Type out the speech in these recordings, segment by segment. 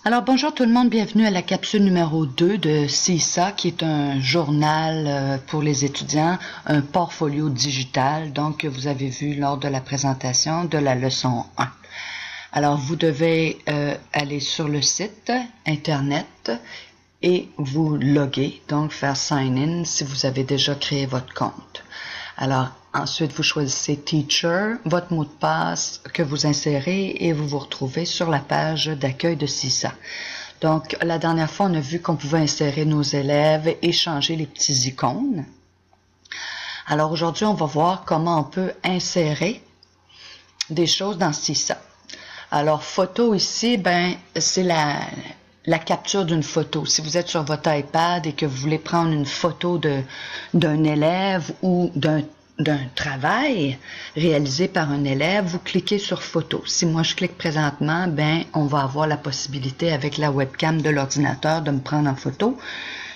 Alors bonjour tout le monde, bienvenue à la capsule numéro 2 de CISA qui est un journal pour les étudiants, un portfolio digital, donc que vous avez vu lors de la présentation de la leçon 1. Alors vous devez aller sur le site internet et vous loguer, donc faire sign in si vous avez déjà créé votre compte. Alors ensuite vous choisissez Teacher, votre mot de passe que vous insérez et vous vous retrouvez sur la page d'accueil de CISA. Donc la dernière fois on a vu qu'on pouvait insérer nos élèves et changer les petits icônes. Alors aujourd'hui on va voir comment on peut insérer des choses dans CISA. Alors photo ici, c'est la capture d'une photo. Si vous êtes sur votre iPad et que vous voulez prendre une photo d'un élève ou d'un travail réalisé par un élève, vous cliquez sur photo. Si moi je clique présentement, on va avoir la possibilité avec la webcam de l'ordinateur de me prendre en photo,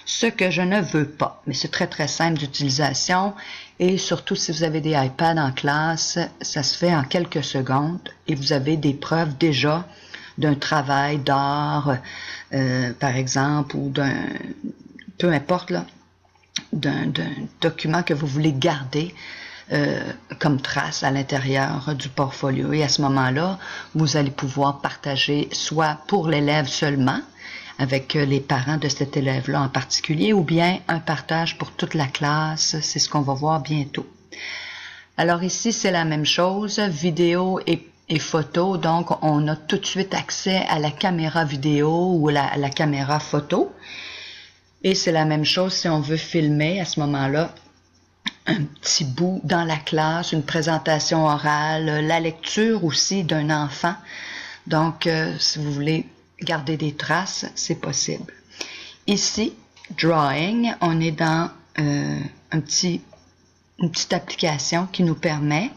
ce que je ne veux pas. Mais c'est très très simple d'utilisation et surtout si vous avez des iPads en classe, ça se fait en quelques secondes et vous avez des preuves déjà d'un travail d'art, par exemple, ou peu importe là, d'un document que vous voulez garder comme trace à l'intérieur du portfolio. Et à ce moment-là, vous allez pouvoir partager soit pour l'élève seulement, avec les parents de cet élève-là en particulier, ou bien un partage pour toute la classe. C'est ce qu'on va voir bientôt. Alors ici, c'est la même chose, vidéo et photo. Donc, on a tout de suite accès à la caméra vidéo ou à la caméra photo. Et c'est la même chose si on veut filmer à ce moment-là un petit bout dans la classe, une présentation orale, la lecture aussi d'un enfant. Donc, si vous voulez garder des traces, c'est possible. Ici, Drawing, on est dans une petite application qui nous permet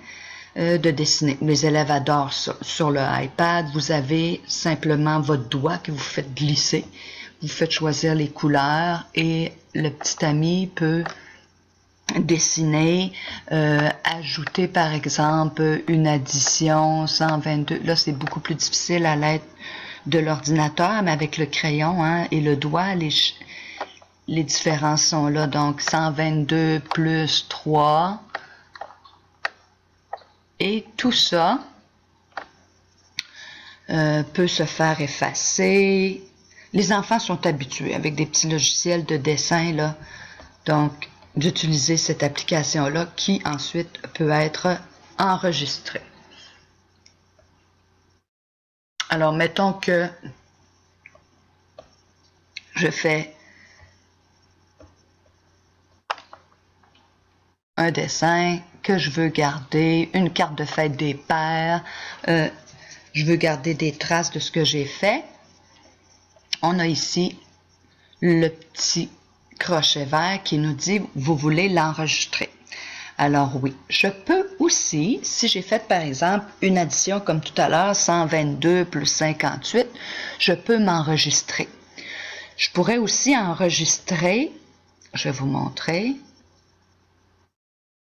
de dessiner. Les élèves adorent ça. Sur le iPad, vous avez simplement votre doigt que vous faites glisser. Vous faites choisir les couleurs et le petit ami peut dessiner, ajouter par exemple une addition 122. Là, c'est beaucoup plus difficile à l'aide de l'ordinateur, mais avec le crayon et le doigt, les différences sont là. Donc, 122 plus 3. Et tout ça peut se faire effacer. Les enfants sont habitués avec des petits logiciels de dessin, là, donc d'utiliser cette application-là qui ensuite peut être enregistrée. Alors, mettons que je fais un dessin que je veux garder, une carte de fête des pères, je veux garder des traces de ce que j'ai fait. On a ici le petit crochet vert qui nous dit « Vous voulez l'enregistrer ». Alors oui, je peux aussi, si j'ai fait par exemple une addition comme tout à l'heure, 122 plus 58, je peux m'enregistrer. Je pourrais aussi enregistrer, je vais vous montrer,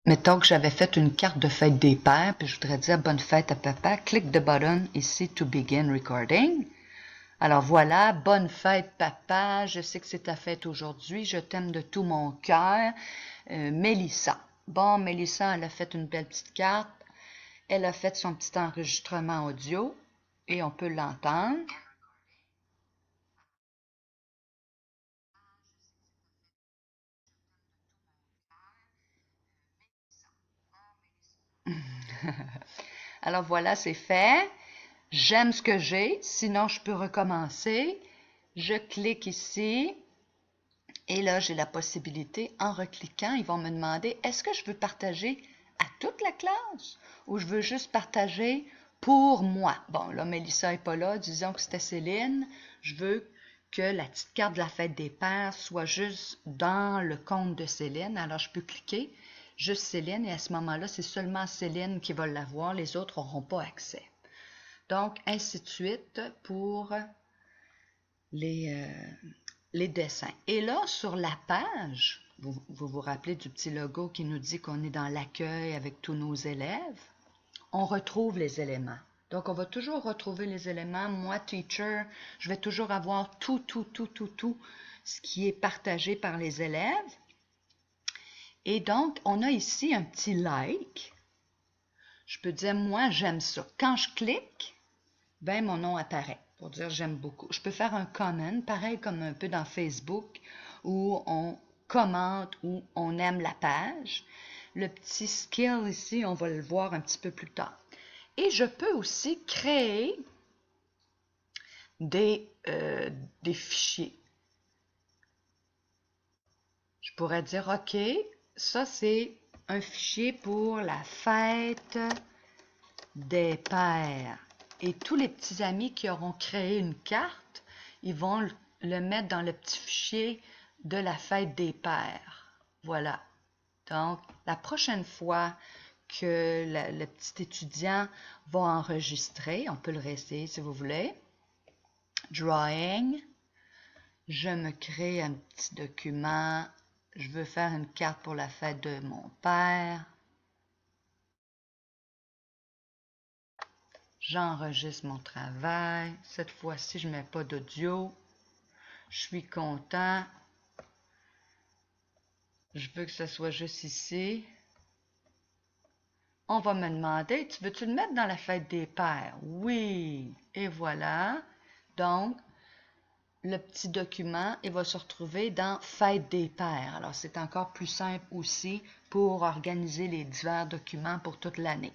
mettons que j'avais fait une carte de fête des pères, puis je voudrais dire « Bonne fête à papa », click the button ici « To begin recording ». Alors voilà, bonne fête papa, je sais que c'est ta fête aujourd'hui, je t'aime de tout mon cœur. Mélissa. Bon, Mélissa, elle a fait une belle petite carte, elle a fait son petit enregistrement audio et on peut l'entendre. Alors voilà, c'est fait. J'aime ce que j'ai, sinon je peux recommencer. Je clique ici. Et là, j'ai la possibilité, en recliquant, ils vont me demander, est-ce que je veux partager à toute la classe ou je veux juste partager pour moi? Bon, là, Mélissa n'est pas là, disons que c'était Céline. Je veux que la petite carte de la fête des pères soit juste dans le compte de Céline. Alors, je peux cliquer juste Céline et à ce moment-là, c'est seulement Céline qui va l'avoir, les autres n'auront pas accès. Donc, ainsi de suite pour les dessins. Et là, sur la page, vous rappelez du petit logo qui nous dit qu'on est dans l'accueil avec tous nos élèves, on retrouve les éléments. Donc, on va toujours retrouver les éléments. Moi, teacher, je vais toujours avoir tout ce qui est partagé par les élèves. Et donc, on a ici un petit like. Je peux dire, moi, j'aime ça. Quand je clique, ben, mon nom apparaît pour dire j'aime beaucoup. Je peux faire un comment, pareil comme un peu dans Facebook, où on commente ou on aime la page. Le petit skill ici, on va le voir un petit peu plus tard. Et je peux aussi créer des fichiers. Je pourrais dire, OK, ça c'est un fichier pour la fête des pères. Et tous les petits amis qui auront créé une carte, ils vont le mettre dans le petit fichier de la fête des pères. Voilà. Donc, la prochaine fois que le petit étudiant va enregistrer, on peut le rester si vous voulez, Drawing, je me crée un petit document, je veux faire une carte pour la fête de mon père, j'enregistre mon travail, cette fois-ci je ne mets pas d'audio, je suis content, je veux que ce soit juste ici. On va me demander, tu veux-tu le mettre dans la fête des pères? Oui, et voilà. Donc, le petit document, il va se retrouver dans Fête des pères. Alors, c'est encore plus simple aussi pour organiser les divers documents pour toute l'année.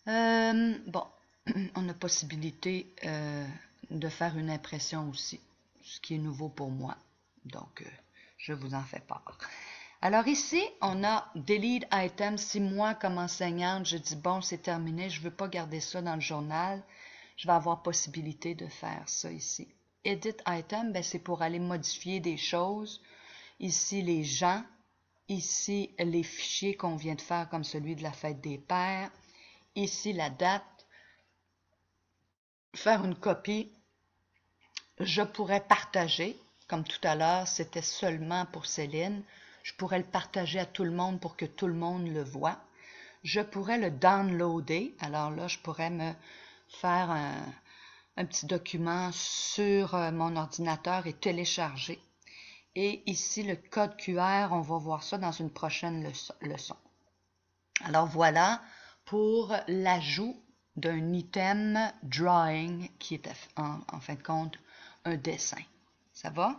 Bon, on a possibilité de faire une impression aussi, ce qui est nouveau pour moi. Donc, je vous en fais part. Alors ici, on a Delete Item. Si moi, comme enseignante, je dis, bon, c'est terminé, je ne veux pas garder ça dans le journal, je vais avoir possibilité de faire ça ici. Edit Item, ben, c'est pour aller modifier des choses. Ici, les gens. Ici, les fichiers qu'on vient de faire, comme celui de la fête des pères. Ici, la date. Faire une copie. Je pourrais partager. Comme tout à l'heure, c'était seulement pour Céline. Je pourrais le partager à tout le monde pour que tout le monde le voit. Je pourrais le downloader. Alors là, je pourrais me faire un petit document sur mon ordinateur et télécharger. Et ici, le code QR, on va voir ça dans une prochaine leçon. Alors voilà pour l'ajout d'un item drawing qui est en fin de compte un dessin. Ça va?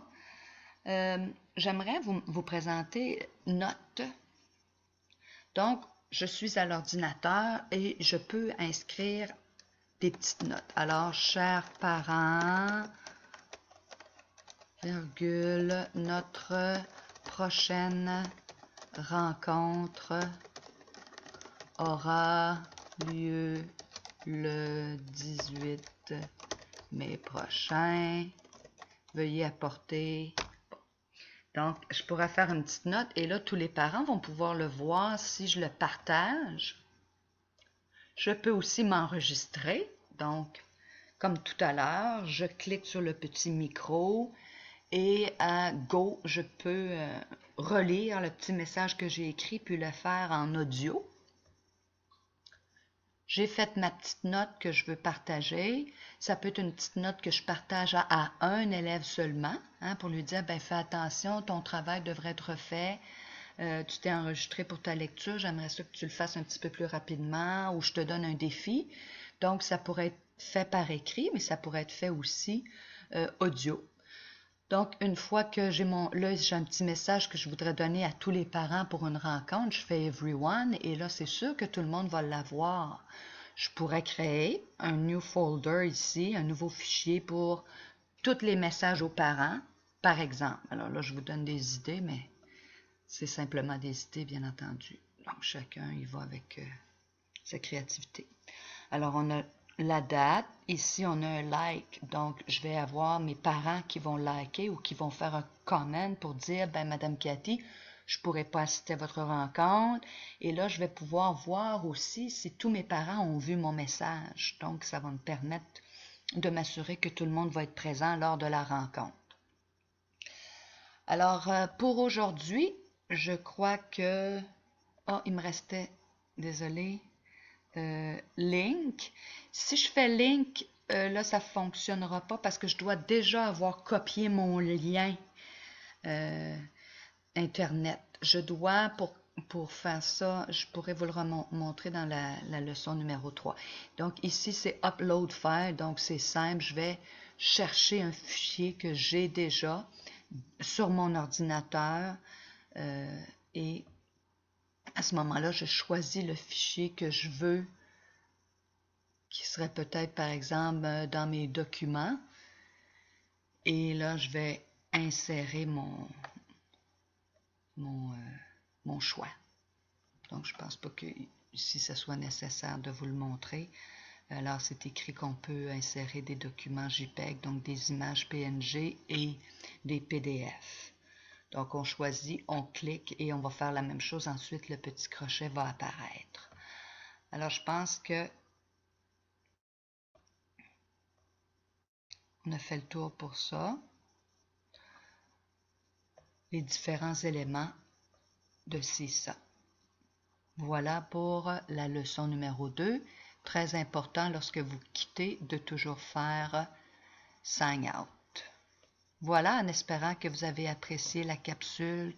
J'aimerais vous présenter Notes. Donc, je suis à l'ordinateur et je peux inscrire des petites notes. Alors, chers parents, virgule, notre prochaine rencontre aura lieu le 18 mai prochain. Veuillez apporter... Donc, je pourrais faire une petite note et là, tous les parents vont pouvoir le voir si je le partage. Je peux aussi m'enregistrer. Donc, comme tout à l'heure, je clique sur le petit micro et à Go, je peux relire le petit message que j'ai écrit puis le faire en audio. J'ai fait ma petite note que je veux partager. Ça peut être une petite note que je partage à un élève seulement, hein, pour lui dire, ben, fais attention, ton travail devrait être fait. Tu t'es enregistré pour ta lecture, j'aimerais ça que tu le fasses un petit peu plus rapidement ou je te donne un défi. Donc, ça pourrait être fait par écrit, mais ça pourrait être fait aussi audio. Donc, une fois que j'ai là, j'ai un petit message que je voudrais donner à tous les parents pour une rencontre, je fais everyone et là, c'est sûr que tout le monde va l'avoir. Je pourrais créer un new folder ici, un nouveau fichier pour tous les messages aux parents, par exemple. Alors là, je vous donne des idées, mais c'est simplement des idées, bien entendu. Donc, chacun y va avec sa créativité. Alors, on a la date. Ici, on a un like. Donc, je vais avoir mes parents qui vont liker ou qui vont faire un comment pour dire, ben, Madame Cathy, je ne pourrais pas assister à votre rencontre. Et là, je vais pouvoir voir aussi si tous mes parents ont vu mon message. Donc, ça va me permettre de m'assurer que tout le monde va être présent lors de la rencontre. Alors, pour aujourd'hui, je crois que... Oh, il me restait... Désolée. link. Si je fais link, là, ça ne fonctionnera pas parce que je dois déjà avoir copié mon lien Internet. Je dois, pour faire ça, je pourrais vous le montrer dans la leçon numéro 3. Donc ici, c'est Upload File, donc c'est simple. Je vais chercher un fichier que j'ai déjà sur mon ordinateur et à ce moment-là, je choisis le fichier que je veux, qui serait peut-être, par exemple, dans mes documents. Et là, je vais insérer mon choix. Donc, je ne pense pas que ici, ce soit nécessaire de vous le montrer. Alors, c'est écrit qu'on peut insérer des documents JPEG, donc des images PNG et des PDF. Donc, on choisit, on clique et on va faire la même chose. Ensuite, le petit crochet va apparaître. Alors, je pense que on a fait le tour pour ça. Les différents éléments de CISA. Voilà pour la leçon numéro 2. Très important lorsque vous quittez de toujours faire sign out. Voilà, en espérant que vous avez apprécié la capsule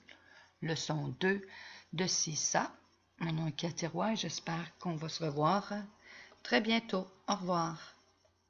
leçon 2 de CISA. Mon nom est Cathy Roy et j'espère qu'on va se revoir très bientôt. Au revoir.